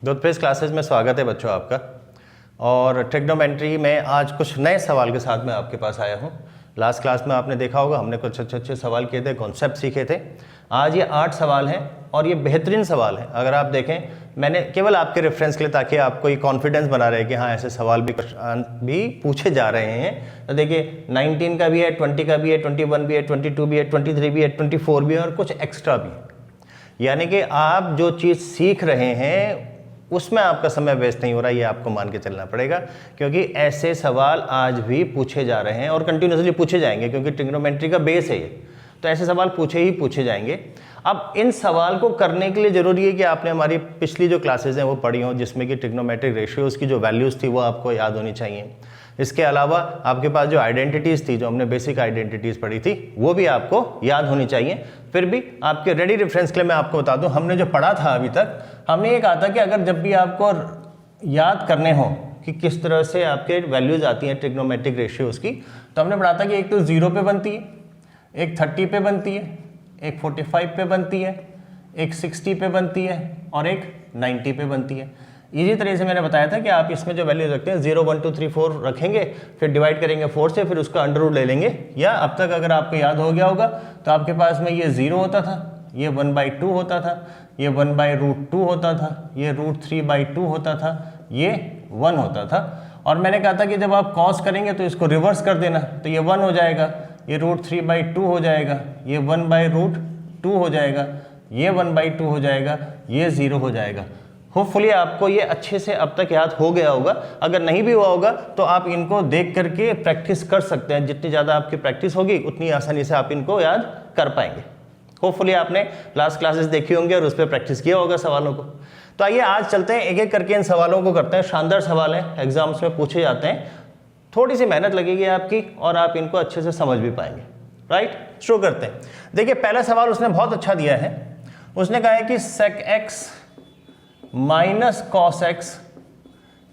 Growth page classes में स्वागत है बच्चों आपका। और ट्रिग्नोमेट्री में आज कुछ नए सवाल के साथ मैं आपके पास आया हूँ। लास्ट क्लास में आपने देखा होगा हमने कुछ अच्छे सवाल किए थे, कॉन्सेप्ट सीखे थे। आज ये 8 सवाल हैं और ये बेहतरीन सवाल हैं। अगर आप देखें, मैंने केवल आपके रेफरेंस के लिए, ताकि आपको ये कॉन्फिडेंस बना रहे कि हाँ ऐसे सवाल भी पूछे जा रहे हैं। तो देखिए 19 का भी है, 20 का भी है, 21 भी है, 22 भी है, 23 भी है, 24 भी है और कुछ एक्स्ट्रा भी है। यानी कि आप जो चीज़ सीख रहे हैं उसमें आपका समय वेस्ट नहीं हो रहा, ये आपको मान के चलना पड़ेगा, क्योंकि ऐसे सवाल आज भी पूछे जा रहे हैं और कंटिन्यूसली पूछे जाएंगे, क्योंकि ट्रिग्नोमेट्री का बेस है ये। तो ऐसे सवाल पूछे जाएंगे। अब इन सवाल को करने के लिए ज़रूरी है कि आपने हमारी पिछली जो क्लासेज हैं वो पढ़ी हों, जिसमें कि ट्रिग्नोमेट्रिक रेशियोज़ की जो वैल्यूज़ थी वो आपको याद होनी चाहिए। इसके अलावा आपके पास जो आइडेंटिटीज़ थी, जो हमने बेसिक आइडेंटिटीज़ पढ़ी थी, वो भी आपको याद होनी चाहिए। फिर भी आपके रेडी रेफरेंस के लिए मैं आपको बता दूं, हमने जो पढ़ा था अभी तक, हमने ये कहा था कि अगर जब भी आपको याद करने हो कि किस तरह से आपके वैल्यूज़ आती हैं ट्रिग्नोमेट्रिक रेशियोज़ की, तो हमने पढ़ा था कि एक तो 0 पे बनती है, एक 30 पे बनती है, एक 45 पे बनती है, एक 60 पे बनती है और एक 90 पे बनती है। इसी तरह से मैंने बताया था कि आप इसमें जो वैल्यूज रखते हैं 0 1 2 3 4 रखेंगे, फिर डिवाइड करेंगे 4 से, फिर उसका अंडर रूट ले लेंगे। या अब तक अगर आपको याद हो गया होगा तो आपके पास में ये 0 होता था, ये 1/2 होता था, ये 1/√2 होता था, ये √3/2 होता था, ये 1 होता था। और मैंने कहा था कि जब आप कॉस करेंगे तो इसको रिवर्स कर देना, तो ये 1 हो जाएगा, ये √3/2 हो जाएगा, ये 1/√2 हो जाएगा, ये 1/2 हो जाएगा, ये 0 हो जाएगा। होपफुली आपको ये अच्छे से अब तक याद हो गया होगा। अगर नहीं भी हुआ होगा तो आप इनको देख करके प्रैक्टिस कर सकते हैं। जितनी ज़्यादा आपकी प्रैक्टिस होगी उतनी आसानी से आप इनको याद कर पाएंगे। होपफुली आपने लास्ट क्लासेस देखी होंगे और उस पर प्रैक्टिस किया होगा सवालों को। तो आइए आज चलते हैं, एक एक करके इन सवालों को करते हैं। शानदार सवाल हैं, एग्जाम्स में पूछे जाते हैं। थोड़ी सी मेहनत लगेगी आपकी और आप इनको अच्छे से समझ भी पाएंगे। राइट, शुरू करते हैं। देखिए पहला सवाल उसने बहुत अच्छा दिया है। उसने कहा है कि sec x minus cos x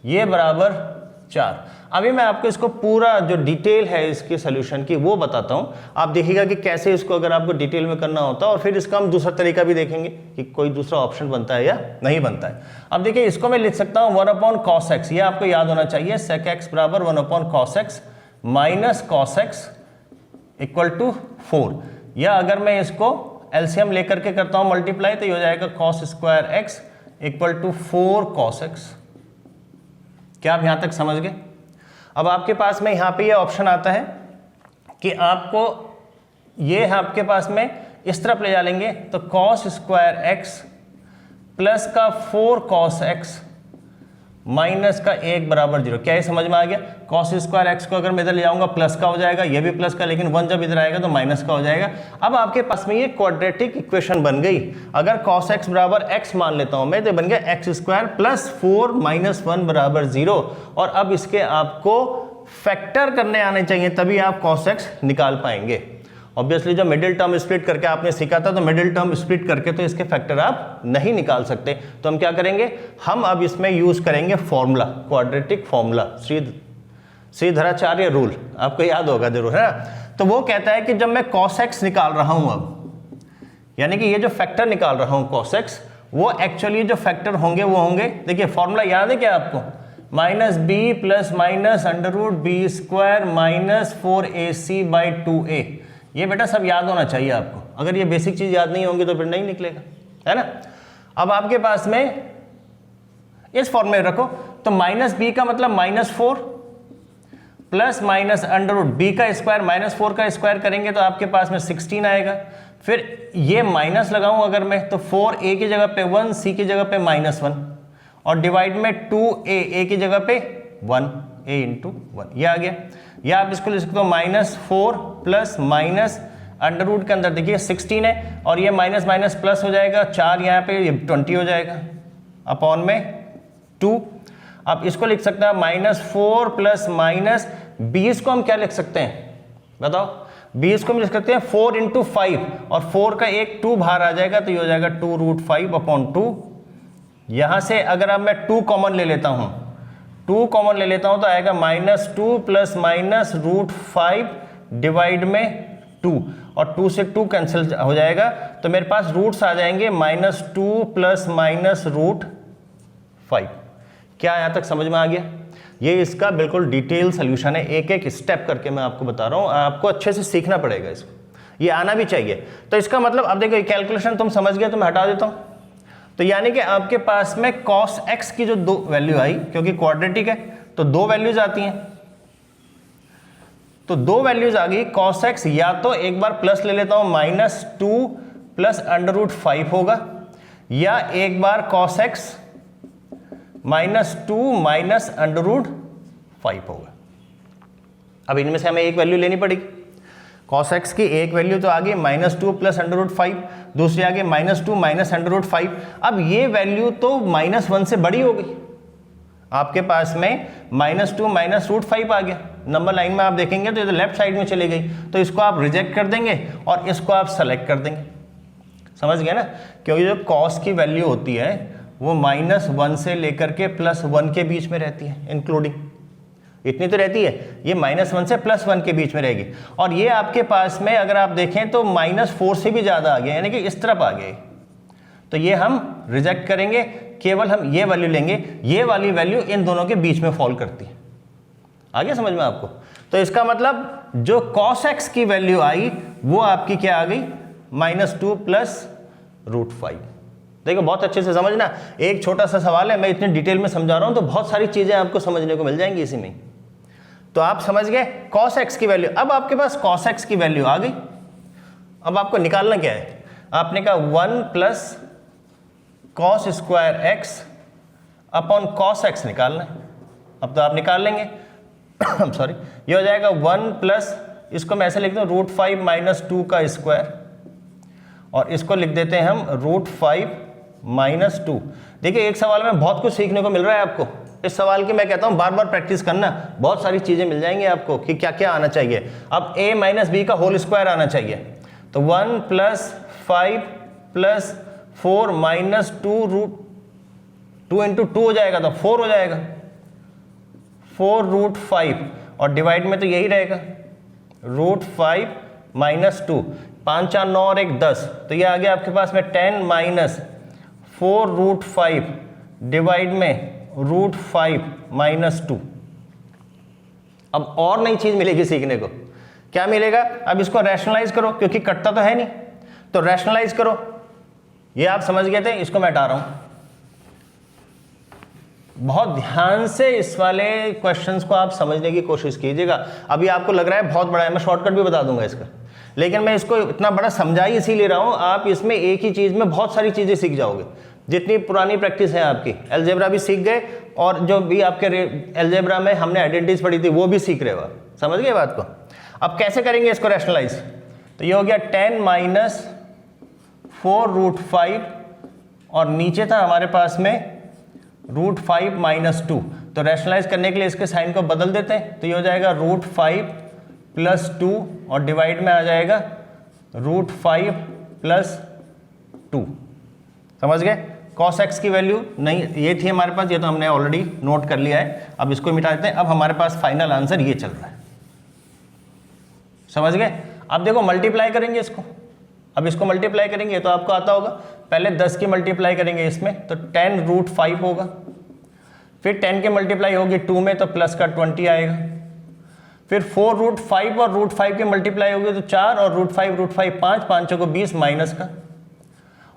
ये बराबर 4। अभी मैं आपको इसको पूरा जो डिटेल है इसके सोल्यूशन की वो बताता हूं। आप देखिएगा कि कैसे इसको अगर आपको डिटेल में करना होता है, और फिर इसका हम दूसरा तरीका भी देखेंगे कि कोई दूसरा ऑप्शन बनता है या नहीं बनता है। अब देखिए इसको मैं लिख सकता हूं 1/cos x, ये आपको याद होना चाहिए। sec x बराबर 1/cos x minus cos x equal to 4। या अगर मैं इसको एलसीएम लेकर के करता हूं मल्टीप्लाई, तो ये हो जाएगा cos square x equal to 4 cos x। क्या आप यहां तक समझ गए? अब आपके पास में यहां पे ये ऑप्शन आता है कि आपको ये आपके पास में इस तरफ ले जा लेंगे, तो cos स्क्वायर x प्लस का 4 cos x माइनस का 1 बराबर 0। क्या ये समझ में आ गया? cos स्क्वायर x को अगर मैं इधर ले जाऊंगा प्लस का हो जाएगा, ये भी प्लस का, लेकिन 1 जब इधर आएगा तो माइनस का हो जाएगा। अब आपके पास में ये क्वाड्रेटिक इक्वेशन बन गई। अगर cos x बराबर x मान लेता हूं मैं, तो बन गया x स्क्वायर प्लस 4 माइनस 1 बराबर 0। और अब इसके आपको फैक्टर करने आने चाहिए, तभी आप cos x निकाल पाएंगे। ऑब्वियसली जब मिडिल टर्म स्प्लिट करके आपने सीखा था, तो मिडिल टर्म स्प्लिट करके तो इसके फैक्टर आप नहीं निकाल सकते। तो हम क्या करेंगे, हम अब इसमें यूज करेंगे formula, quadratic formula, Shridharacharya rule, आपको याद होगा जरूर, है ना। तो वो कहता है कि जब मैं cos x निकाल रहा हूं अब, यानी कि ये जो फैक्टर निकाल रहा हूं cos x, वो एक्चुअली जो फैक्टर होंगे वो होंगे, देखिए फॉर्मूला याद है क्या आपको, minus b plus minus √b² minus 4ac/2a। ये बेटा सब याद होना चाहिए आपको। अगर ये बेसिक चीज याद नहीं होंगी तो फिर नहीं निकलेगा, है ना। अब आपके पास में इस फॉर्मूले रखो, तो माइनस बी का मतलब -4 प्लस माइनस √b का स्क्वायर माइनस 4 का स्क्वायर करेंगे तो आपके पास में 16 आएगा। फिर ये माइनस लगाऊं अगर मैं, तो 4a की जगह पे 1, c की जगह पे -1 और डिवाइड में 2a की जगह पे 1, a इंटू 1, ये आ गया। या आप इसको लिख सकते हो -4 प्लस माइनस अंडर रूट के अंदर देखिए 16 है और ये माइनस माइनस प्लस हो जाएगा, 4 यहाँ पे, ये 20 हो जाएगा अपॉन में 2। अब इसको लिख सकते हैं -4 प्लस माइनस 20 को हम क्या लिख सकते हैं बताओ, 20 को हम लिख सकते हैं 4 इंटू 5 और 4 का एक 2 बाहर आ जाएगा, तो ये हो जाएगा 2√5/2। यहां से अगर अब मैं 2 कॉमन ले लेता हूं, 2 कॉमन ले लेता हूं तो आएगा -2 प्लस माइनस √5 डिवाइड में 2 और 2 से 2 कैंसिल हो जाएगा, तो मेरे पास रूट्स आ जाएंगे -2 प्लस माइनस 5। क्या यहाँ तक समझ में आ गया? ये इसका बिल्कुल डिटेल सोल्यूशन है, एक एक स्टेप करके मैं आपको बता रहा हूँ, आपको अच्छे से सीखना पड़ेगा इसको, ये आना भी चाहिए। तो इसका मतलब अब देखो कैलकुलेशन तुम समझ गए तो मैं हटा देता हूँ। तो यानी कि आपके पास में cos x की जो दो वैल्यू आई, क्योंकि क्वाड्रेटिक है तो दो वैल्यूज आती हैं, तो दो वैल्यूज आ गई cos x, या तो एक बार प्लस ले लेता हूं -2 प्लस √5 होगा, या एक बार cos x -2 माइनस √5 होगा। अब इनमें से हमें एक वैल्यू लेनी पड़ेगी। cos x की एक वैल्यू तो आ गई -2 प्लस √5, दूसरी आ गई -2 माइनस √5। अब ये वैल्यू तो -1 से बड़ी हो गई, आपके पास में -2 माइनस √5 आ गया। नंबर लाइन में आप देखेंगे तो ये तो लेफ्ट साइड में चली गई, तो इसको आप रिजेक्ट कर देंगे और इसको आप सेलेक्ट कर देंगे। समझ गए ना? क्योंकि जो cos की वैल्यू होती है वो -1 से लेकर के +1 के बीच में रहती है, इंक्लूडिंग इतनी तो रहती है, ये -1 से +1 के बीच में रहेगी। और ये आपके पास में अगर आप देखें तो -4 से भी ज़्यादा आ गया, यानी कि इस तरफ आ गए, तो ये हम रिजेक्ट करेंगे, केवल हम ये वैल्यू लेंगे, ये वाली वैल्यू इन दोनों के बीच में फॉल करती है। आ गया समझ में आपको? तो इसका मतलब जो cos x की वैल्यू आई वो आपकी क्या आ गई, -2 प्लस √5। देखो बहुत अच्छे से समझना, एक छोटा सा सवाल है, मैं इतनी डिटेल में समझा रहा हूं तो बहुत सारी चीजें आपको समझने को मिल जाएंगी इसी में। तो आप समझ गए cos x की वैल्यू। अब आपके पास cos x की वैल्यू आ गई, अब आपको निकालना क्या है? आपने कहा 1 plus cos square x upon cos x निकालना है। अब तो आप निकाल लेंगे सॉरी, ये हो जाएगा 1 प्लस, इसको मैं ऐसे लिखता हूँ √5 माइनस 2 का स्क्वायर, और इसको लिख देते हैं हम √5 माइनस 2। देखिए एक सवाल में बहुत कुछ सीखने को मिल रहा है आपको। इस सवाल की मैं कहता हूं बार बार प्रैक्टिस करना, बहुत सारी चीजें मिल जाएंगी आपको कि क्या क्या आना चाहिए। अब a माइनस बी का होल स्क्वायर आना चाहिए, तो 1 प्लस 5 प्लस 4 माइनस 2 इंटू 2 हो जाएगा, तो 4 हो जाएगा, 4√5, और डिवाइड में तो यही रहेगा √5 माइनस 2, 5 4 9 और 1 10, तो ये आ गया आपके पास में 10 माइनस 4√5 डिवाइड में √5 माइनस 2। अब और नई चीज मिलेगी सीखने को, क्या मिलेगा? अब इसको रैशनलाइज करो, क्योंकि कटता तो है नहीं, तो रैशनलाइज करो। ये आप समझ गए थे, इसको मैं हटा रहा हूं। बहुत ध्यान से इस वाले क्वेश्चंस को आप समझने की कोशिश कीजिएगा। अभी आपको लग रहा है बहुत बड़ा है, मैं शॉर्टकट भी बता दूंगा इसका, लेकिन मैं इसको इतना बड़ा समझा ही इसीलिए रहा हूं, आप इसमें एक ही चीज में बहुत सारी चीजें सीख जाओगे। जितनी पुरानी प्रैक्टिस है आपकी, अलजेब्रा भी सीख गए, और जो भी आपके अलजेब्रा में हमने आइडेंटिटीज पढ़ी थी वो भी सीख रहे हो आप। समझ गए बात को? अब कैसे करेंगे इसको रैशनलाइज? तो ये हो गया 10 माइनस 4√5, और नीचे था हमारे पास में √5 माइनस 2, तो रैशनलाइज करने के लिए इसके साइन को बदल देते हैं, तो ये हो जाएगा √5 प्लस 2, और डिवाइड में आ जाएगा √5 प्लस 2। समझ गए? cos x की वैल्यू नहीं ये थी हमारे पास, ये तो हमने ऑलरेडी नोट कर लिया है, अब इसको मिटा देते हैं। अब हमारे पास फाइनल आंसर ये चल रहा है। समझ गए? अब देखो मल्टीप्लाई करेंगे इसको, अब इसको मल्टीप्लाई करेंगे तो आपको आता होगा, पहले 10 की मल्टीप्लाई करेंगे इसमें, तो 10√5 होगा, फिर 10 की मल्टीप्लाई होगी 2 में, तो प्लस का 20 आएगा, फिर 4√5 और √5 की मल्टीप्लाई होगी तो 4, और √5 5, 5 को 20 माइनस का,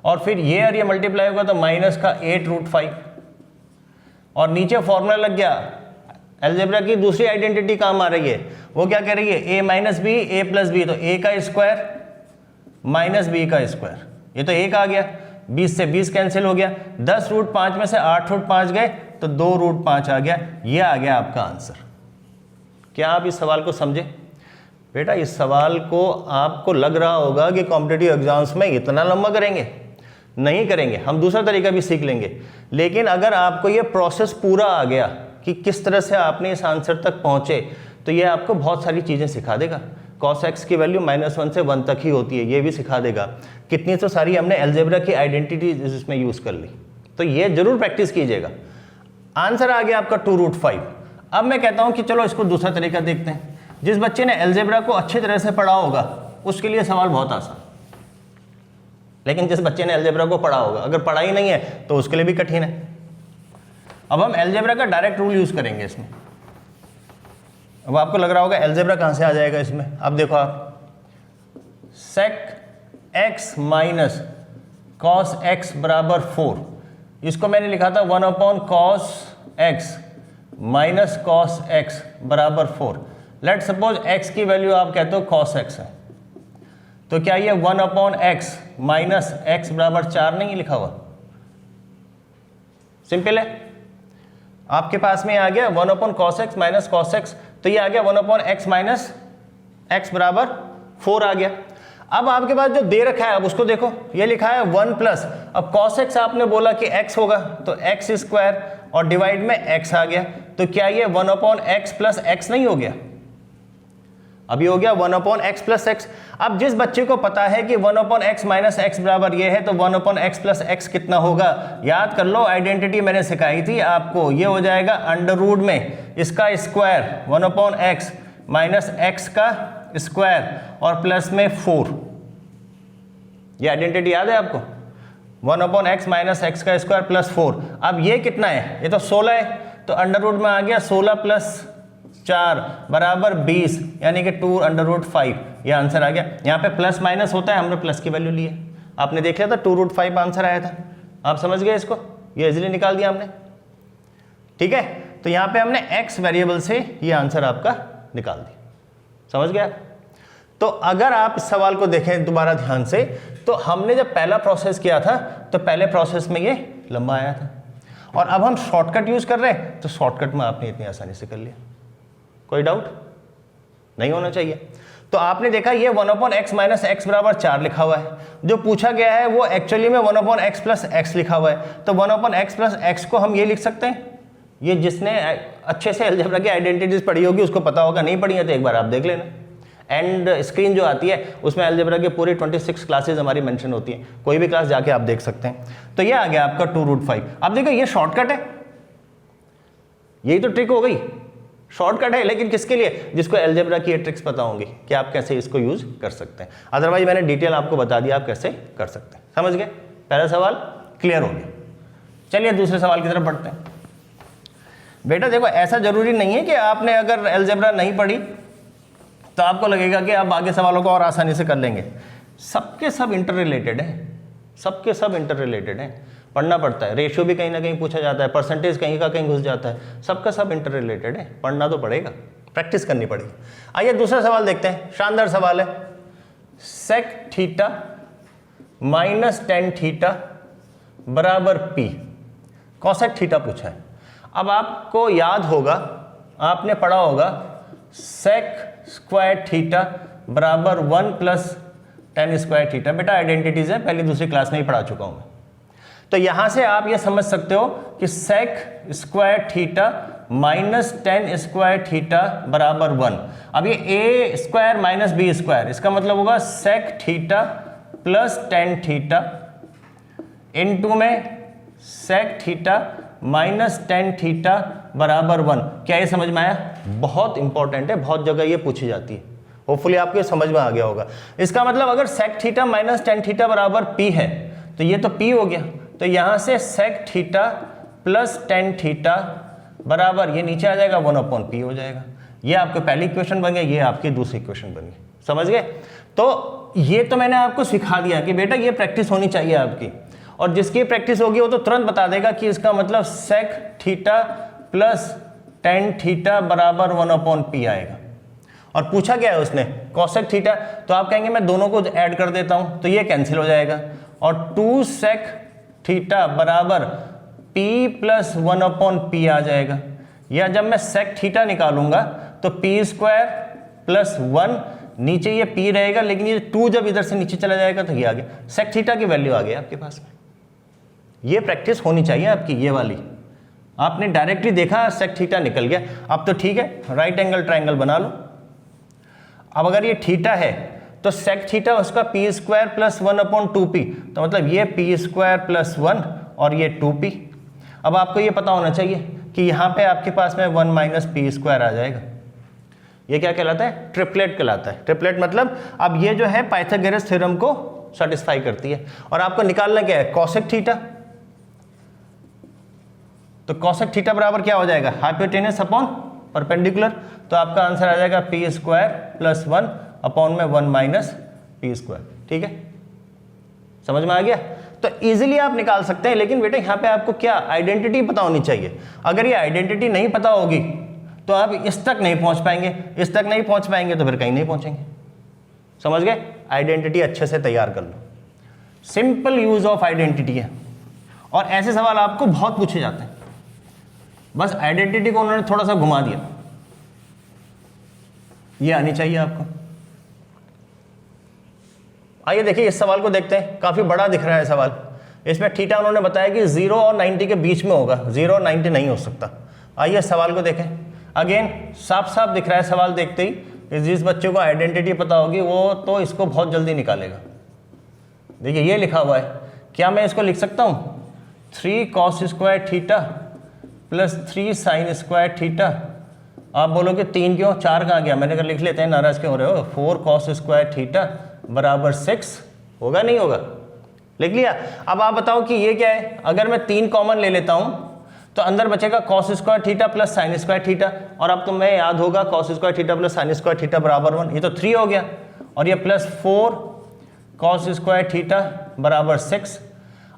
और फिर ये और ये मल्टीप्लाई होगा तो माइनस का 8√5, और नीचे फॉर्मूला लग गया। अलजेब्रा की दूसरी आइडेंटिटी काम आ रही है, वो क्या कह रही है? a minus B A plus B, तो a का स्क्वायर माइनस बी का स्क्वायर, ये तो 1 आ गया, 20 से 20 कैंसिल हो गया, 10√5 में से 8√5 गए तो 2√5 आ गया। ये आ गया आपका आंसर। क्या आप इस सवाल को समझे? बेटा इस सवाल को आपको लग रहा होगा कि कॉम्पिटिटिव एग्जाम्स में इतना लंबा करेंगे, नहीं करेंगे, हम दूसरा तरीका भी सीख लेंगे। लेकिन अगर आपको ये प्रोसेस पूरा आ गया कि किस तरह से आपने इस आंसर तक पहुंचे, तो ये आपको बहुत सारी चीज़ें सिखा देगा। cos x की वैल्यू -1 से 1 तक ही होती है, ये भी सिखा देगा। कितनी तो सारी हमने अलजेब्रा की आइडेंटिटी इसमें यूज़ कर ली, तो ये जरूर प्रैक्टिस कीजिएगा। आंसर आ गया आपका 2√5। अब मैं कहता हूँ कि चलो इसको दूसरा तरीका देखते हैं। जिस बच्चे ने अलजेब्रा को अच्छी तरह से पढ़ा होगा उसके लिए सवाल बहुत आसान, लेकिन जिस बच्चे ने अलजेब्रा को पढ़ा होगा, अगर पढ़ा ही नहीं है तो उसके लिए भी कठिन है। अब हम अलजेब्रा का डायरेक्ट रूल यूज करेंगे इसमें। अब आपको लग रहा होगा अलजेब्रा कहाँ से आ जाएगा इसमें। अब देखो आप, sec X minus cos X बराबर 4, इसको मैंने लिखा था 1/cos x minus cos X बराबर 4। लेट सपोज x की वैल्यू आप कहते हो cos x है, तो क्या ये 1/x माइनस एक्स बराबर 4 नहीं लिखा हुआ? सिंपल है, आपके पास में आ गया 1/cos x minus cos x, तो ये आ गया 1/x माइनस x बराबर 4 आ गया। अब आपके पास जो दे रखा है अब उसको देखो, ये लिखा है 1 प्लस, अब cos x आपने बोला कि x होगा तो x स्क्वायर और डिवाइड में x आ गया, तो क्या ये 1/x प्लस x नहीं हो गया? अभी हो गया 1/x प्लस x। अब जिस बच्चे को पता है कि 1/x माइनस x बराबर ये है, तो 1/x प्लस x कितना होगा? याद कर लो, आइडेंटिटी मैंने सिखाई थी आपको, ये हो जाएगा अंडर रूट में इसका स्क्वायर 1/x माइनस x का स्क्वायर और प्लस में 4। ये आइडेंटिटी याद है आपको? 1/x माइनस x का स्क्वायर प्लस 4। अब ये कितना है? ये तो 16 है, तो अंडर रूट में आ गया 16 प्लस 4 बराबर 20, यानी कि 2√5। ये आंसर आ गया। यहाँ पे प्लस माइनस होता है, हमने प्लस की वैल्यू ली है, आपने देख लिया था 2√5 आंसर आया था। आप समझ गए इसको? ये इजीली निकाल दिया हमने, ठीक है। तो यहाँ पे हमने x वेरिएबल से ये आंसर आपका निकाल दिया, समझ गया? तो अगर आप इस सवाल को देखें दोबारा ध्यान से, तो हमने जब पहला प्रोसेस किया था तो पहले प्रोसेस में ये लंबा आया था, और अब हम शॉर्टकट यूज कर रहे हैं, तो शॉर्टकट में आपने इतनी आसानी से कर लिया। कोई डाउट नहीं होना चाहिए। तो आपने देखा ये 1/x माइनस एक्स बराबर 4 लिखा हुआ है, जो पूछा गया है वो एक्चुअली में 1/x प्लस एक्स लिखा हुआ है। तो 1/x प्लस एक्स को हम ये लिख सकते हैं, ये जिसने अच्छे से अलजेब्रा की आइडेंटिटीज पढ़ी होगी उसको पता होगा, नहीं पढ़ी है तो एक बार आप देख लेना। एंड स्क्रीन जो आती है उसमें अलजेब्रा की पूरी 26 क्लासेज हमारी मेंशन होती हैं, कोई भी क्लास जाके आप देख सकते हैं। तो ये आ गया आपका 2√5। अब देखो ये शॉर्टकट है, यही तो ट्रिक हो गई, शॉर्टकट है, लेकिन किसके लिए? जिसको अलजेब्रा की ये ट्रिक्स पता होंगी कि आप कैसे इसको यूज कर सकते हैं। अदरवाइज मैंने डिटेल आपको बता दिया आप कैसे कर सकते हैं। समझ गए? पहला सवाल क्लियर हो गया। चलिए दूसरे सवाल की तरफ बढ़ते हैं। बेटा देखो, ऐसा जरूरी नहीं है कि आपने अगर अलजेब्रा नहीं पढ़ी तो आपको लगेगा कि आप आगे सवालों को और आसानी से कर लेंगे। सबके सब इंटर रिलेटेड है, सबके सब इंटर रिलेटेड है, पढ़ना पड़ता है। रेशियो भी कहीं ना कहीं पूछा जाता है, परसेंटेज कहीं का कहीं घुस जाता है, सबका सब इंटर रिलेटेड है, पढ़ना तो पड़ेगा, प्रैक्टिस करनी पड़ेगी। आइए दूसरा सवाल देखते हैं, शानदार सवाल है। Sec theta minus tan theta बराबर पी, कॉसेक थीटा पूछा है। अब आपको याद होगा, आपने पढ़ा होगा सेक स्क्वायर थीटा बराबर 1 प्लस टेन स्क्वायर थीटा। बेटा आइडेंटिटीज है, पहली दूसरी क्लास में ही पढ़ा चुका हूं मैं। तो यहां से आप ये समझ सकते हो कि sec square theta minus tan square theta बराबर 1। अब ये A square minus B square, इसका मतलब होगा sec theta plus tan theta into में sec theta minus tan theta बराबर 1। क्या ये समझ में आया? बहुत इंपॉर्टेंट है, बहुत जगह ये पूछी जाती है, होपफुली आपको समझ में आ गया होगा। इसका मतलब अगर sec theta minus tan theta बराबर पी है तो ये तो पी हो गया, तो यहां से sec theta plus tan theta बराबर ये नीचे आ जाएगा 1/p हो जाएगा। ये आपका पहली इक्वेशन बन गया, ये आपकी दूसरी इक्वेशन बन गई। समझ गए? तो ये तो मैंने आपको सिखा दिया कि बेटा ये प्रैक्टिस होनी चाहिए आपकी, और जिसकी प्रैक्टिस होगी वो तो तुरंत बता देगा कि इसका मतलब sec theta plus tan theta बराबर 1/p आएगा। और पूछा गया है उसने कॉसेक थीटा, तो आप कहेंगे मैं दोनों को ऐड कर देता हूं, तो ये कैंसिल हो जाएगा, और 2 सेक थीटा बराबर p प्लस 1/p आ जाएगा। या जब मैं सेक थीटा निकालूंगा तो p स्क्वायर प्लस 1, नीचे ये p रहेगा, लेकिन ये 2 जब इधर से नीचे चला जाएगा तो ये आ गया, सेक थीटा की वैल्यू आ गई आपके पास में। ये प्रैक्टिस होनी चाहिए आपकी, ये वाली। आपने डायरेक्टली देखा सेक थीटा निकल गया, अब तो ठीक है, राइट एंगल ट्रायंगल बना लो। अब अगर ये थीटा है तो सेक थीटा उसका पी स्क्वायर प्लस 1/2p, तो मतलब ये पी स्क्वायर प्लस 1 और ये 2p। अब आपको ये पता होना चाहिए कि यहाँ पे आपके पास में 1 माइनस पी स्क्वायर आ जाएगा। ये क्या कहलाता है? ट्रिपलेट कहलाता है। ट्रिपलेट मतलब अब ये जो है पाइथागोरस थ्योरम को सेटिस्फाई करती है। और आपको निकालना क्या है? कॉसेक थीटा तो कॉसेक थीटा बराबर क्या हो जाएगा, हाइपोटेनस अपॉन परपेंडिकुलर। तो आपका आंसर आ जाएगा पी स्क्वायर प्लस 1 अपॉन में 1 माइनस पी स्क्वायर। ठीक है, समझ में आ गया। तो इजीली आप निकाल सकते हैं, लेकिन बेटे यहाँ पे आपको क्या आइडेंटिटी पता होनी चाहिए। अगर ये आइडेंटिटी नहीं पता होगी तो आप इस तक नहीं पहुंच पाएंगे, इस तक नहीं पहुंच पाएंगे तो फिर कहीं नहीं पहुंचेंगे। समझ गए, आइडेंटिटी अच्छे से तैयार कर लो, सिंपल यूज ऑफ आइडेंटिटी है। और ऐसे सवाल आपको बहुत पूछे जाते हैं, बस आइडेंटिटी को उन्होंने थोड़ा सा घुमा दिया, ये आनी चाहिए आपको। आइए देखिए इस सवाल को देखते हैं, काफी बड़ा दिख रहा है सवाल। इसमें थीटा उन्होंने बताया कि 0 और 90 के बीच में होगा, 0 और 90 नहीं हो सकता। आइए सवाल को देखें, अगेन साफ साफ दिख रहा है सवाल देखते ही। जिस बच्चे को आइडेंटिटी पता होगी वो तो इसको बहुत जल्दी निकालेगा। देखिए ये लिखा हुआ है, क्या मैं इसको लिख सकता हूँ 3 cos square theta plus 3 sin square theta. आप बोलोगे 3 क्यों, 4 कहाँ गया, मैंने कहा लिख लेते हैं, नाराज क्यों हो रहे हो। 4 cos स्क्वायर थीटा बराबर 6 होगा, नहीं होगा, लिख लिया। अब आप बताओ कि ये क्या है। अगर मैं 3 कॉमन ले लेता हूं तो अंदर बचेगा cos square theta plus sine square theta, और अब तुम्हें याद होगा cos square theta plus sine square theta बराबर 1, ये तो 3 हो गया, और ये प्लस 4 cos स्क्वायर थीटा बराबर 6।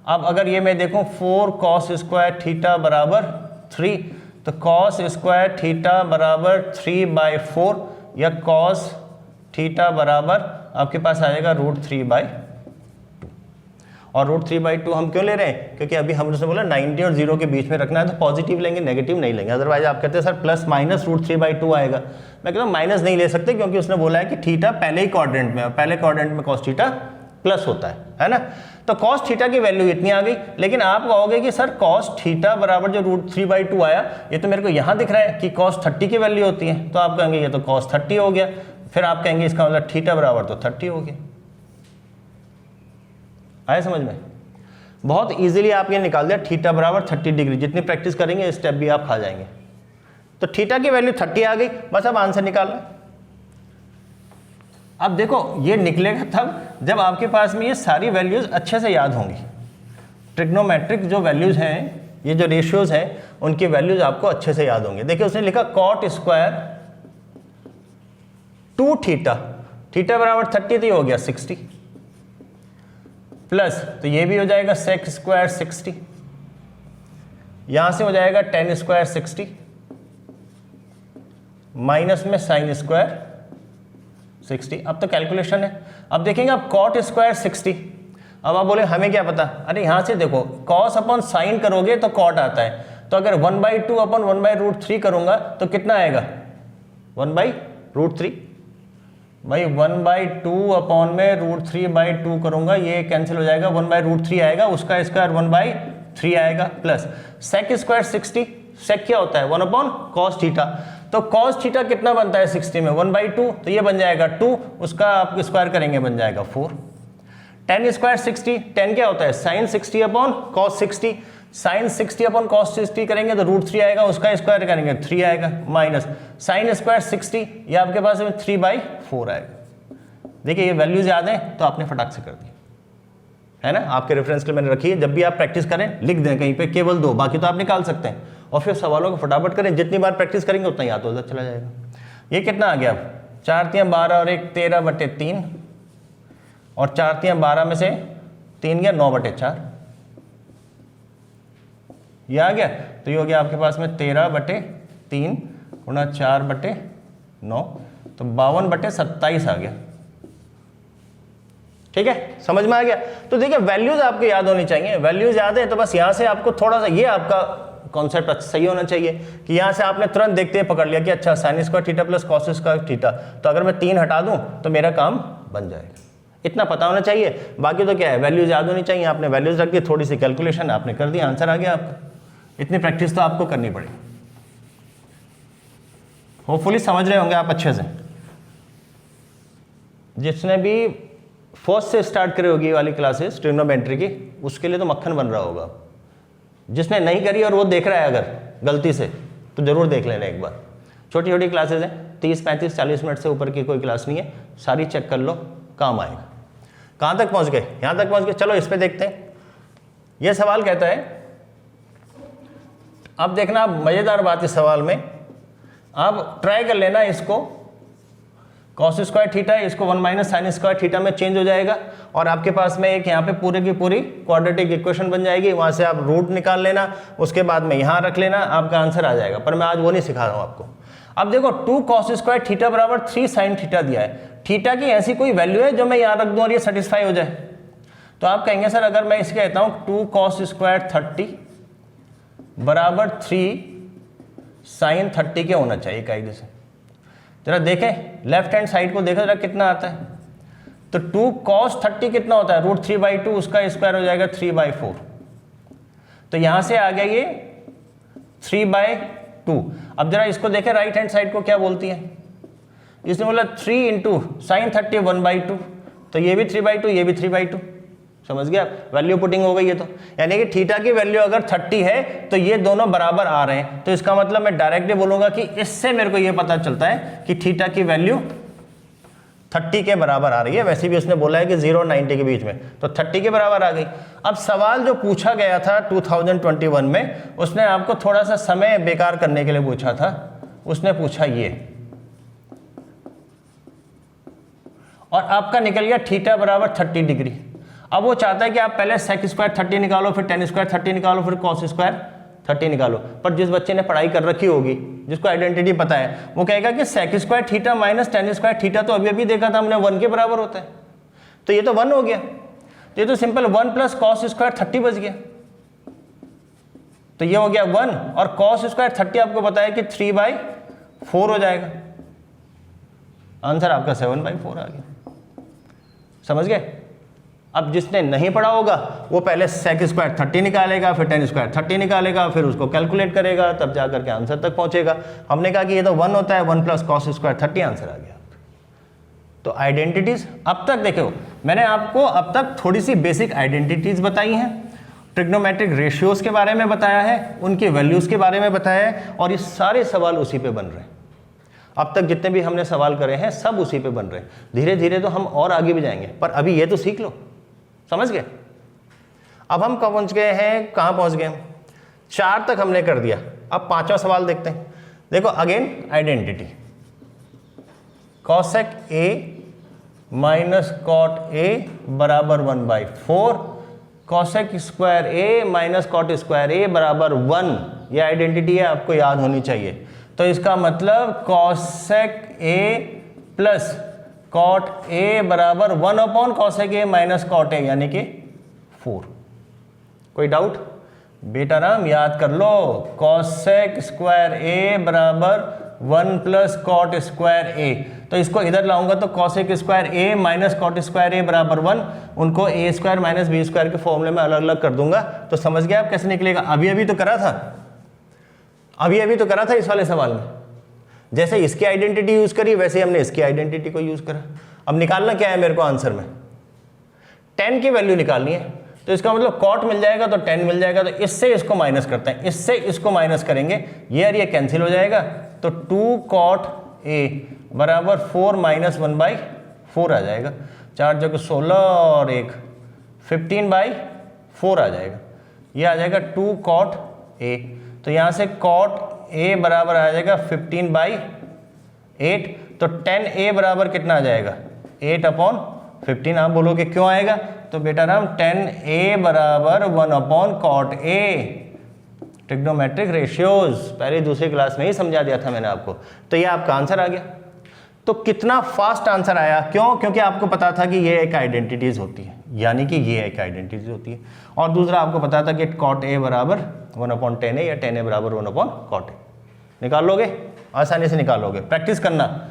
अब अगर ये मैं देखूं 4 cos स्क्वायर थीटा बराबर 3, तो cos स्क्वायर थीटा बराबर 3/4 या cos थीटा बराबर आपके पास आएगा √3/2। और √3/2 हम क्यों ले रहे हैं, क्योंकि अभी हमने बोला 90 और 0 के बीच में रखना है, तो पॉजिटिव लेंगे, नेगेटिव नहीं लेंगे। अदरवाइज आप कहते हैं सर प्लस माइनस √3/2 आएगा। मैं कहता हूँ माइनस नहीं ले सकते, क्योंकि उसने बोला है कि थीटा पहले ही क्वाड्रेंट में, और पहले क्वाड्रेंट में cos थीटा प्लस होता है ना। तो cos थीटा की वैल्यू इतनी आ गई, लेकिन आप कहोगे कि सर cos थीटा बराबर जो √3/2 आया, ये तो मेरे को यहाँ दिख रहा है कि cos 30 की वैल्यू होती है, तो आप कहेंगे ये तो cos 30 हो गया। फिर आप कहेंगे इसका मतलब थीटा बराबर तो 30 हो गया। आया समझ में, बहुत इजीली आप ये निकाल दिया, थीटा बराबर 30 डिग्री। जितनी प्रैक्टिस करेंगे स्टेप भी आप खा जाएंगे। तो थीटा की वैल्यू 30 आ गई, बस अब आंसर निकालना। अब देखो ये निकलेगा तब जब आपके पास में ये सारी वैल्यूज अच्छे से याद होंगी। ट्रिग्नोमेट्रिक जो वैल्यूज हैं, ये जो रेशियोज हैं, उनकी वैल्यूज आपको अच्छे से याद होंगे। देखिए उसने लिखा cot स्क्वायर 2 थीटा, थीटा बराबर 30 तो हो गया 60, प्लस तो ये भी हो जाएगा sec स्क्वायर 60, यहां से हो जाएगा tan स्क्वायर 60, माइनस में sin स्क्वायर 60। अब तो कैलकुलेशन है। अब देखेंगे आप cot स्क्वायर 60। अब आप बोले हमें क्या पता, अरे यहां से देखो cos अपॉन साइन करोगे तो cot आता है, तो अगर 1/2 अपॉन 1/√3 करूंगा तो कितना आएगा 1/√3। भाई 1/2 अपॉन में √3/2 करूंगा, ये कैंसिल हो जाएगा, 1/√3 आएगा, उसका स्क्वायर 1/3 आएगा, प्लस sec स्क्वायर 60। sec क्या होता है 1 अपॉन cos थीटा, तो cos थीटा कितना बनता है 60 में 1/2, तो ये बन जाएगा 2, उसका आप स्क्वायर करेंगे बन जाएगा 4। tan स्क्वायर 60, tan क्या होता है sin 60 upon cos 60, sin 60 upon cos 60 करेंगे तो √3 आएगा, उसका स्क्वायर करेंगे 3 आएगा, माइनस sin स्क्वायर 60, ये आपके पास में 3/4 आएगा। देखिए ये वैल्यूज याद है तो आपने फटाक से कर दी, है ना। आपके रेफरेंस के लिए मैंने रखी है, जब भी आप प्रैक्टिस करें लिख दें कहीं पे केवल 2, बाकी तो आप निकाल सकते हैं। और फिर सवालों को फटाफट करें, जितनी बार प्रैक्टिस करेंगे उतना याद होता चला जाएगा। ये कितना आ गया, 4 × 12 और 1 13/3, और 4 × 12 में से 3 गया 9/4, ये आ गया। तो ये हो गया आपके पास में 13/3 गुणा 4/9, तो 52/27 आ गया। ठीक है, समझ में आ गया। तो देखिए वैल्यूज आपको याद होनी चाहिए, वैल्यूज याद है तो बस यहां से आपको थोड़ा सा ये आपका कॉन्सेप्ट सही होना चाहिए कि यहां से आपने तुरंत देखते पकड़ लिया कि अच्छा sin square theta plus cos square theta, तो अगर मैं 3 हटा दूं तो मेरा काम बन जाएगा। इतना पता होना चाहिए, बाकी तो क्या है वैल्यूज याद होनी चाहिए। आपने वैल्यूज रख दी, थोड़ी सी कैलकुलेशन आपने कर दी, आंसर आ गया आपका। इतनी प्रैक्टिस तो आपको करनी पड़ेगी। होपफुली समझ रहे होंगे आप अच्छे से। जिसने भी फर्स्ट से स्टार्ट करी होगी वाली क्लासेस ट्रिग्नोमेट्री की, उसके लिए तो मक्खन बन रहा होगा। जिसने नहीं करी और वो देख रहा है अगर गलती से, तो जरूर देख लेना एक बार। छोटी छोटी क्लासेस हैं, 30 35 40 मिनट से ऊपर की कोई क्लास नहीं है, सारी चेक कर लो, काम आएगा। कहाँ तक पहुँच गए, यहाँ तक पहुँच गए। चलो इस पर देखते हैं। यह सवाल कहता है अब देखना, आप मज़ेदार बात इस सवाल में, आप ट्राई कर लेना इसको, कॉस स्क्वायर थीटा इसको 1 माइनस साइन स्क्वायर थीटा में चेंज हो जाएगा और आपके पास में एक यहाँ पे पूरे की पूरी क्वाड्रेटिक इक्वेशन बन जाएगी। वहाँ से आप रूट निकाल लेना, उसके बाद में यहाँ रख लेना, आपका आंसर आ जाएगा। पर मैं आज वो नहीं सिखा रहा हूँ आपको। अब देखो 2 कॉस स्क्वायर थीटा बराबर 3 साइन थीटा दिया है। थीटा की ऐसी कोई वैल्यू है जो मैं यहाँ रख दूँ और ये सेटिस्फाई हो जाए? तो आप कहेंगे सर अगर मैं इसके कहता हूँ 2 कॉस स्क्वायर 30 बराबर 3 साइन 30 के होना चाहिए कायदे से। जरा देखें लेफ्ट हैंड साइड को देखो जरा कितना आता है। तो 2 cos 30 कितना होता है, √3/2, उसका स्क्वायर हो जाएगा 3/4। तो यहां से आ गया ये 3/2। अब जरा इसको देखें राइट हैंड साइड को क्या बोलती है, इसने बोला 3 इंटू साइन 30 1/2, तो ये भी 3/2, ये भी 3/2। समझ गया आप, वैल्यू पुटिंग हो गई है। तो यानी कि थीटा की वैल्यू अगर 30 है तो ये दोनों बराबर आ रहे हैं। तो इसका मतलब मैं डायरेक्टली बोलूंगा कि इससे मेरे को ये पता चलता है कि थीटा की वैल्यू 30 के बराबर आ रही है। वैसे भी उसने बोला है कि 0 और 90 के बीच में, तो 30 के बराबर आ गई। अब सवाल जो पूछा गया था 2021 में, उसने आपको थोड़ा सा समय बेकार करने के लिए पूछा था। उसने पूछा ये, और आपका निकल गया थीटा बराबर 30 डिग्री। अब वो चाहता है कि आप पहले सेक स्क्वायर 30 निकालो, फिर टेन स्क्वायर 30 निकालो, फिर कॉस स्क्वायर 30 निकालो। पर जिस बच्चे ने पढ़ाई कर रखी होगी, जिसको आइडेंटिटी पता है, वो कहेगा कि sec square theta minus tan square theta तो अभी अभी देखा था हमने 1 के बराबर होता है, तो ये तो 1 हो गया। तो ये तो सिंपल 1 प्लस कॉस स्क्वायर 30 बच गया। तो ये हो गया 1, और कॉस स्क्वायर 30 आपको पता है कि 3/4 हो जाएगा। आंसर आपका 7/4 आ गया। समझ गए? अब जिसने नहीं पढ़ा होगा वो पहले सेक स्क्वायर 30 निकालेगा, फिर टेन स्क्वायर 30 निकालेगा, फिर उसको कैलकुलेट करेगा, तब जा करके आंसर तक पहुंचेगा। हमने कहा कि ये तो 1 होता है, 1 प्लस कॉस स्क्वायर 30, आंसर आ गया। तो आइडेंटिटीज अब तक देखो, मैंने आपको अब तक थोड़ी सी बेसिक आइडेंटिटीज बताई हैं, ट्रिग्नोमेट्रिक रेशियोज के बारे में बताया है, उनके वैल्यूज के बारे में बताया है, और ये सारे सवाल उसी पे बन रहे हैं। अब तक जितने भी हमने सवाल करे हैं सब उसी पे बन रहे हैं। धीरे धीरे तो हम और आगे भी जाएंगे, पर अभी ये तो सीख लो। समझ गए? अब हम कहाँ पहुंच गए हैं, कहाँ पहुंच गए हम? 4 तक हमने कर दिया। अब 5वां सवाल देखते हैं। देखो again identity, cosec A minus cot A बराबर 1/4, cosec square A minus cot square A बराबर 1। ये आइडेंटिटी है, आपको याद होनी चाहिए। तो इसका मतलब cosec A plus cot A बराबर 1 cosec A minus cot A, यानी कि 4। कोई डाउट? बेटा राम याद कर लो, कॉसेक स्क्वायर ए बराबर 1 प्लस कॉट स्क्वायर ए। तो इसको इधर लाऊंगा तो cosec square A minus cot square A बराबर 1, उनको ए स्क्वायर माइनस बी स्क्वायर के फॉर्मूले में अलग अलग कर दूंगा। तो समझ गया आप कैसे निकलेगा? अभी अभी तो करा था, अभी अभी तो करा था इस वाले सवाल में। जैसे इसकी आइडेंटिटी यूज करी वैसे हमने इसकी आइडेंटिटी को यूज करा। अब निकालना क्या है मेरे को आंसर में? 10 की वैल्यू निकालनी है। तो इसका मतलब कॉट मिल जाएगा तो 10 मिल जाएगा, तो इससे इसको माइनस करते हैं, इससे इसको माइनस करेंगे, ये और ये कैंसिल हो जाएगा। तो 2 कॉट ए बराबर 4 माइनस 1/4 आ जाएगा। 4 जगह 16 और 1 15/4 आ जाएगा। ये आ जाएगा 2 कॉट ए। तो यहाँ से कॉट ए बराबर आ जाएगा 15/8। तो 10a बराबर कितना आ जाएगा? 8/15। आप बोलोगे क्यों आएगा? तो बेटा राम 10a बराबर 1 कॉट ए। ट्रिग्नोमेट्रिक रेशियोज पहले दूसरी क्लास में ही समझा दिया था मैंने आपको। तो ये आपका आंसर आ गया। तो कितना फास्ट आंसर आया, क्यों? क्योंकि आपको पता था कि ये एक आइडेंटिटीज होती है, यानी कि ये एक आइडेंटिटीज होती है। और दूसरा आपको पता था कि कॉट ए बराबर 1/10 या 10a बराबर 1/cot ए। निकाल लोगे, आसानी से निकालोगे। प्रैक्टिस करना,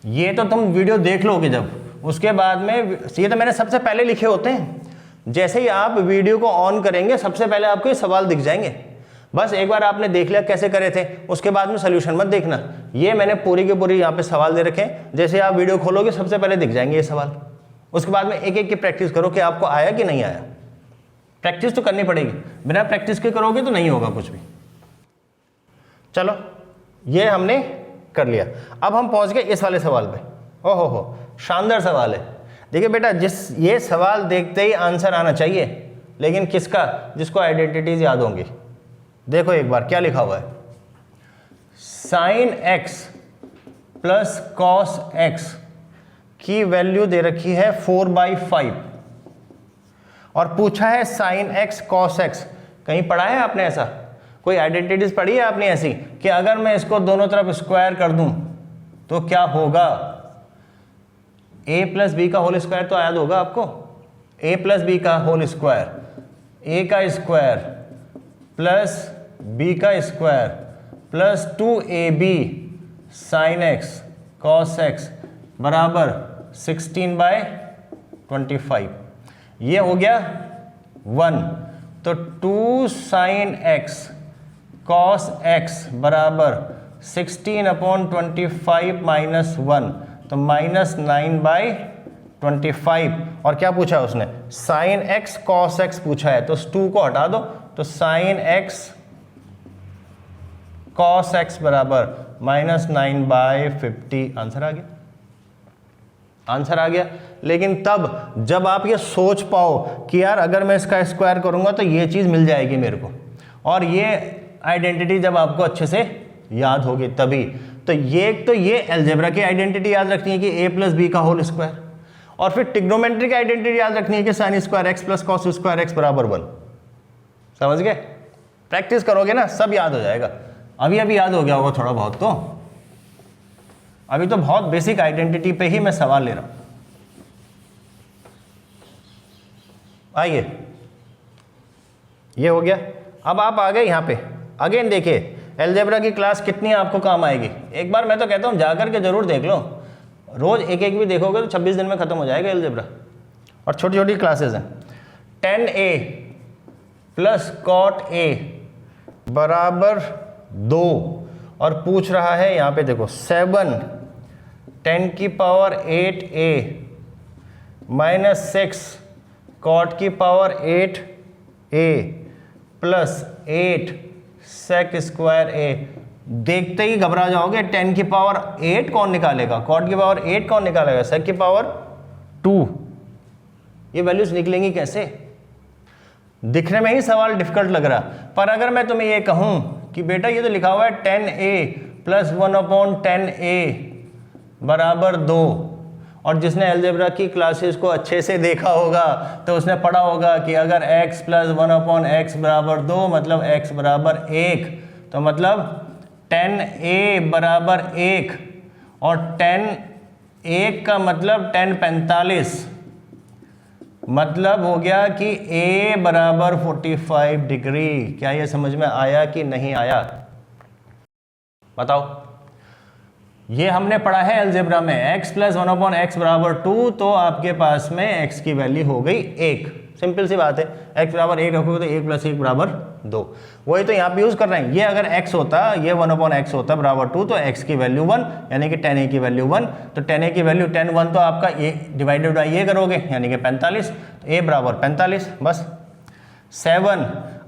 ये तो तुम वीडियो देख लोगे जब, उसके बाद में ये तो मैंने सबसे पहले लिखे होते हैं। जैसे ही आप वीडियो को ऑन करेंगे सबसे पहले आपको ये सवाल दिख जाएंगे। बस एक बार आपने देख लिया कैसे करे थे, उसके बाद में सोल्यूशन मत देखना। ये मैंने पूरी के पूरी यहाँ पे सवाल दे रखे हैं, जैसे आप वीडियो खोलोगे सबसे पहले दिख जाएंगे ये सवाल। उसके बाद में एक एक की प्रैक्टिस करो कि आपको आया कि नहीं आया। प्रैक्टिस तो करनी पड़ेगी, बिना प्रैक्टिस के करोगे तो नहीं होगा कुछ भी। चलो ये हमने कर लिया। अब हम पहुंच गए इस वाले सवाल पे। ओहो हो, शानदार सवाल है। देखिए बेटा, ये सवाल देखते ही आंसर आना चाहिए, लेकिन किसका? जिसको आइडेंटिटीज याद होंगी। देखो एक बार क्या लिखा हुआ है, sine x plus cos x की वैल्यू दे रखी है 4/5 और पूछा है साइन एक्स कॉस एक्स। कहीं पढ़ा है आपने ऐसा? कोई आइडेंटिटीज पढ़ी है आपने ऐसी कि अगर मैं इसको दोनों तरफ स्क्वायर कर दूं तो क्या होगा? a प्लस बी का होल स्क्वायर तो याद होगा आपको, a प्लस बी का होल स्क्वायर, a का स्क्वायर प्लस b का square plus 2ab sine x cos X बराबर 16/25। ये हो गया 1, तो 2 साइन एक्स कॉस एक्स बराबर 16/25 माइनस 1, तो -9/25। और क्या पूछा है उसने? साइन एक्स कॉस एक्स पूछा है, तो 2 को हटा दो, तो साइन एक्स कॉस एक्स बराबर -9/50। आंसर आ गया, आंसर आ गया। लेकिन तब जब आप ये सोच पाओ कि यार अगर मैं इसका स्क्वायर करूंगा तो ये चीज़ मिल जाएगी मेरे को, और ये आइडेंटिटी जब आपको अच्छे से याद होगी तभी। तो ये अलजेब्रा की आइडेंटिटी याद रखनी है कि a प्लस बी का होल स्क्वायर, और फिर ट्रिग्नोमेट्रिक आइडेंटिटी याद रखनी है कि sine square x plus cos square x बराबर 1। समझ गए? प्रैक्टिस करोगे ना सब याद हो जाएगा। अभी याद हो गया होगा थोड़ा बहुत, तो अभी तो बहुत बेसिक आइडेंटिटी पे ही मैं सवाल ले रहा हूं। आइए, ये हो गया। अब आप आ गए यहाँ पे। अगेन देखिए अलजेब्रा की क्लास कितनी आपको काम आएगी। एक बार मैं तो कहता हूँ जाकर के जरूर देख लो, रोज एक एक भी देखोगे तो 26 दिन में खत्म हो जाएगा अलजेब्रा। और छोटी छोटी क्लासेस हैं। tan a plus cot a बराबर 2, और पूछ रहा है यहाँ पे देखो 7 10⁸ 8a minus 6 cot⁸ 8a plus 8 sec² a। देखते ही घबरा जाओगे, 10⁸ कौन निकालेगा, cot⁸ कौन निकालेगा, sec² 2। ये वैल्यूज निकलेंगी कैसे? दिखने में ही सवाल डिफिकल्ट लग रहा, पर अगर मैं तुम्हें ये कहूं कि बेटा ये तो लिखा हुआ है 10a प्लस 1/10a बराबर 2, और जिसने अलजेब्रा की क्लासेस को अच्छे से देखा होगा तो उसने पढ़ा होगा कि अगर x प्लस 1/x बराबर 2 मतलब x बराबर 1, तो मतलब 10a बराबर 1, और 10 का मतलब 10 मतलब हो गया कि a बराबर 45 डिग्री। क्या ये समझ में आया कि नहीं आया? बताओ। ये हमने पढ़ा है अलजेब्रा में, x प्लस 1/x बराबर 2, तो आपके पास में x की वैल्यू हो गई 1। सिंपल सी बात है, x बराबर 1 रखोगे तो 1 प्लस 1 बराबर 2। वही तो यहाँ पे यूज कर रहे हैं। ये अगर x होता, ये 1/x होता बराबर 2, तो x की वैल्यू 1 यानी कि 10a की वैल्यू 1, तो 10a की वैल्यू 10 1 तो आपका ये डिवाइडेड बाई ये करोगे यानी कि 45, तो a बराबर 45 बस 7।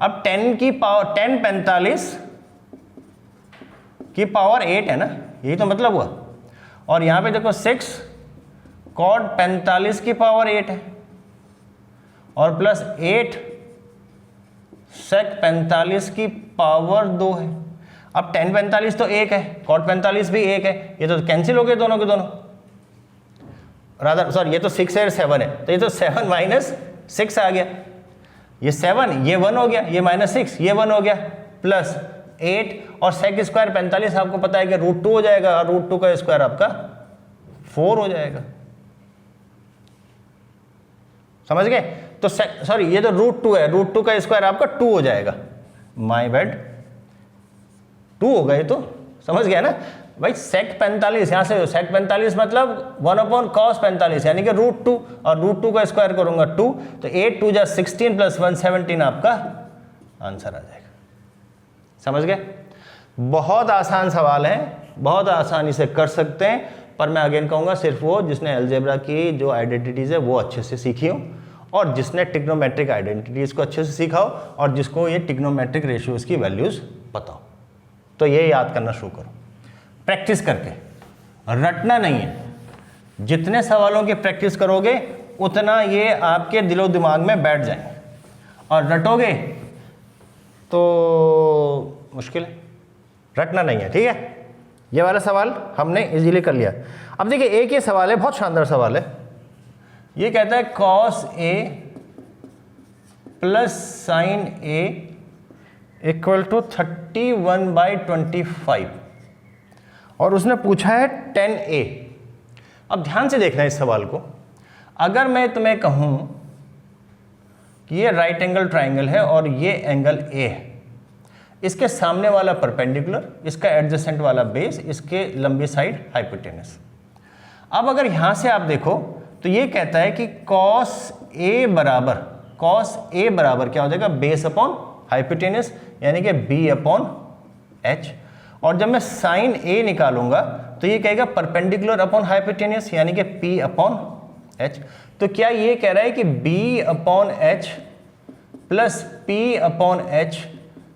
अब 10 की पावर 10 45 की पावर 8 है ना, यही तो मतलब हुआ। और यहाँ पे देखो 6 cot 45 की पावर 8 है, और प्लस 8 sec 45 की पावर 2 है। अब 10 45 तो 1 है, cot 45 भी 1 है, ये तो कैंसिल हो गए दोनों के दोनों। रादर सॉरी, ये तो 6 है और 7 है, तो ये तो 7 माइनस 6 आ गया। ये 7 ये 1 हो गया, ये माइनस 6 ये 1 हो गया, प्लस 8 और सेक स्क्वायर 45 आपको पता है कि √2 हो जाएगा, और √2 का स्क्वायर आपका 4 हो जाएगा। समझ गए? तो सॉरी ये तो √2 है, √2 का स्क्वायर आपका 2 हो जाएगा। माय बैड, 2 होगा ये तो। समझ गया ना भाई? सेक 45 यहां से सेक 45 मतलब 1/cos 45 यानी कि √2, और √2 का स्क्वायर करूंगा 2, तो 8 2 जा 16 प्लस 1 17 आपका आंसर आ जाएगा। समझ गए? बहुत आसान सवाल है, बहुत आसानी से कर सकते हैं, पर मैं अगेन कहूँगा सिर्फ वो जिसने अलजेब्रा की जो आइडेंटिटीज़ है वो अच्छे से सीखी हो, और जिसने टिग्नोमेट्रिक आइडेंटिटीज़ को अच्छे से सीखा हो, और जिसको ये टिग्नोमेट्रिक रेशियोज़ की वैल्यूज़ पता हो। तो ये याद करना शुरू करो प्रैक्टिस करके, रटना नहीं है। जितने सवालों की प्रैक्टिस करोगे उतना ये आपके दिलो दिमाग में बैठ जाएंगे, और रटोगे तो मुश्किल है, रटना नहीं है, ठीक है। ये वाला सवाल हमने इजीली कर लिया। अब देखिए एक ये सवाल है, बहुत शानदार सवाल है। ये कहता है cos A plus sine A equal to 31/25 और उसने पूछा है 10A। अब ध्यान से देखना इस सवाल को। अगर मैं तुम्हें कहूं कि ये राइट एंगल ट्राइंगल है और ये एंगल A है, इसके सामने वाला परपेंडिकुलर, इसका एडजेसेंट वाला बेस, इसके लंबी साइड हाइपोटेनस। अब अगर यहां से आप देखो तो ये कहता है कि cos A बराबर क्या हो जाएगा, बेस अपॉन हाइपोटेनस यानी कि B अपॉन H। और जब मैं साइन A निकालूंगा तो ये कहेगा परपेंडिकुलर अपॉन हाइपोटेनस यानी कि P अपॉन H। तो क्या ये कह रहा है कि B upon H plus P upon H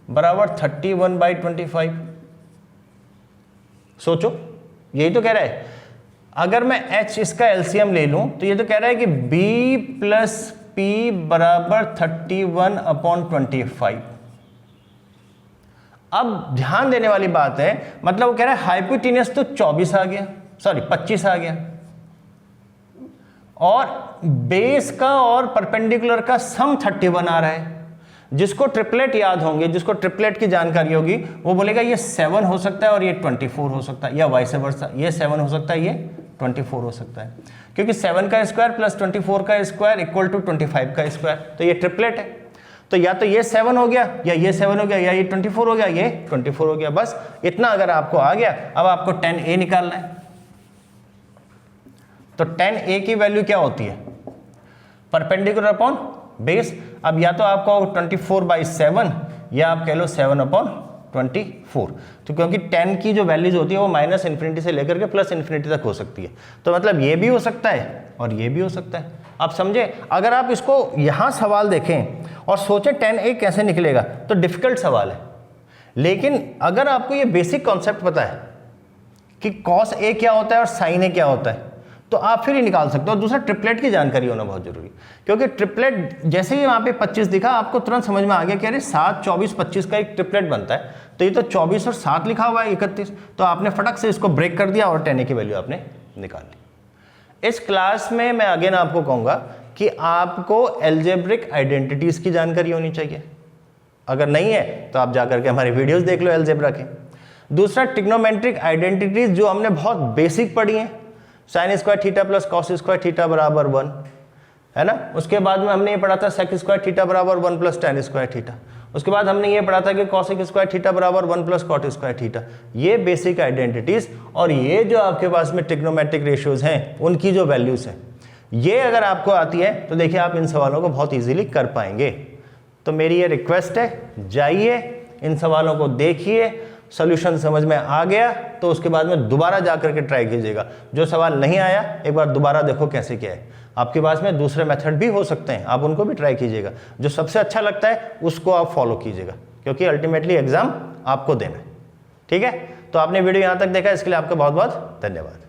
बराबर 31/25? सोचो, यही तो कह रहा है। अगर मैं H इसका एलसीएम ले लूं तो ये तो कह रहा है कि B प्लस P बराबर 31/25। अब ध्यान देने वाली बात है, मतलब वो कह रहा है हाइपोटेनस तो 24 आ गया, सॉरी 25 आ गया, और बेस का और परपेंडिकुलर का सम 31 आ रहा है। जिसको ट्रिपलेट याद होंगे, जिसको ट्रिपलेट की जानकारी होगी, वो बोलेगा ये 7 हो सकता है और ये 24 हो सकता है, या वाइस वर्सा, ये 7 हो सकता है, ये 24 हो सकता है, क्योंकि 7 का स्क्वायर प्लस 24 का स्क्वायर इक्वल टू 25 का स्क्वायर, तो ये ट्रिपलेट है। तो या तो ये 7 हो गया, या ये 7 हो गया, या ये 24 हो गया, ये 24 हो गया। बस इतना अगर आपको आ गया, अब आपको 10A निकालना है। तो 10A की वैल्यू क्या होती है, परपेंडिकुलर अपॉन बेस। अब या तो आपको 24/7 या आप कह लो 7/24। तो क्योंकि 10 की जो वैल्यूज होती है वो माइनस इन्फिनिटी से लेकर के प्लस इन्फिनिटी तक हो सकती है, तो मतलब ये भी हो सकता है और ये भी हो सकता है। आप समझे, अगर आप इसको यहाँ सवाल देखें और सोचें 10A कैसे निकलेगा तो डिफिकल्ट सवाल है, लेकिन अगर आपको ये बेसिक कॉन्सेप्ट पता है कि cos A क्या होता है और sin A क्या होता है, तो आप फिर ही निकाल सकते हो। दूसरा, ट्रिपलेट की जानकारी होना बहुत जरूरी, क्योंकि ट्रिपलेट जैसे ही वहाँ पे 25 दिखा आपको तुरंत समझ में आ गया कि अरे 7, 24, 25 का एक ट्रिपलेट बनता है, तो ये तो 24 और 7 लिखा हुआ है 31, तो आपने फटक से इसको ब्रेक कर दिया और 10A की वैल्यू आपने निकाल ली। इस क्लास में मैं अगेन आपको कहूँगा कि आपको एल्जेब्रिक आइडेंटिटीज़ की जानकारी होनी चाहिए। अगर नहीं है तो आप जाकर के हमारे वीडियोज़ देख लो एल्जेब्रा के। दूसरा, ट्रिग्नोमेट्रिक आइडेंटिटीज़ जो हमने बहुत बेसिक पढ़ी हैं, sine square theta plus cos square theta बराबर 1, है ना। उसके बाद में हमने ये पढ़ा था सेक स्क्वायर थीटा बराबर 1 प्लस टैन स्क्वायर थीटा। उसके बाद हमने ये पढ़ा था कि कॉसेक स्क्वायर थीटा बराबर 1 प्लस कॉट स्क्वायर थीटा। ये बेसिक आइडेंटिटीज और ये जो आपके पास में ट्रिग्नोमेट्रिक रेशियोज हैं उनकी जो वैल्यूज हैं, ये अगर आपको आती है तो देखिए आप इन सवालों को बहुत ईजिली कर पाएंगे। तो मेरी ये रिक्वेस्ट है, जाइए इन सवालों को देखिए, सॉल्यूशन समझ में आ गया तो उसके बाद में दोबारा जा करके ट्राई कीजिएगा। जो सवाल नहीं आया एक बार दोबारा देखो कैसे क्या है। आपके पास में दूसरे मेथड भी हो सकते हैं, आप उनको भी ट्राई कीजिएगा। जो सबसे अच्छा लगता है उसको आप फॉलो कीजिएगा, क्योंकि अल्टीमेटली एग्जाम आपको देना है। ठीक है, तो आपने वीडियो यहाँ तक देखा, इसके लिए आपका बहुत बहुत धन्यवाद।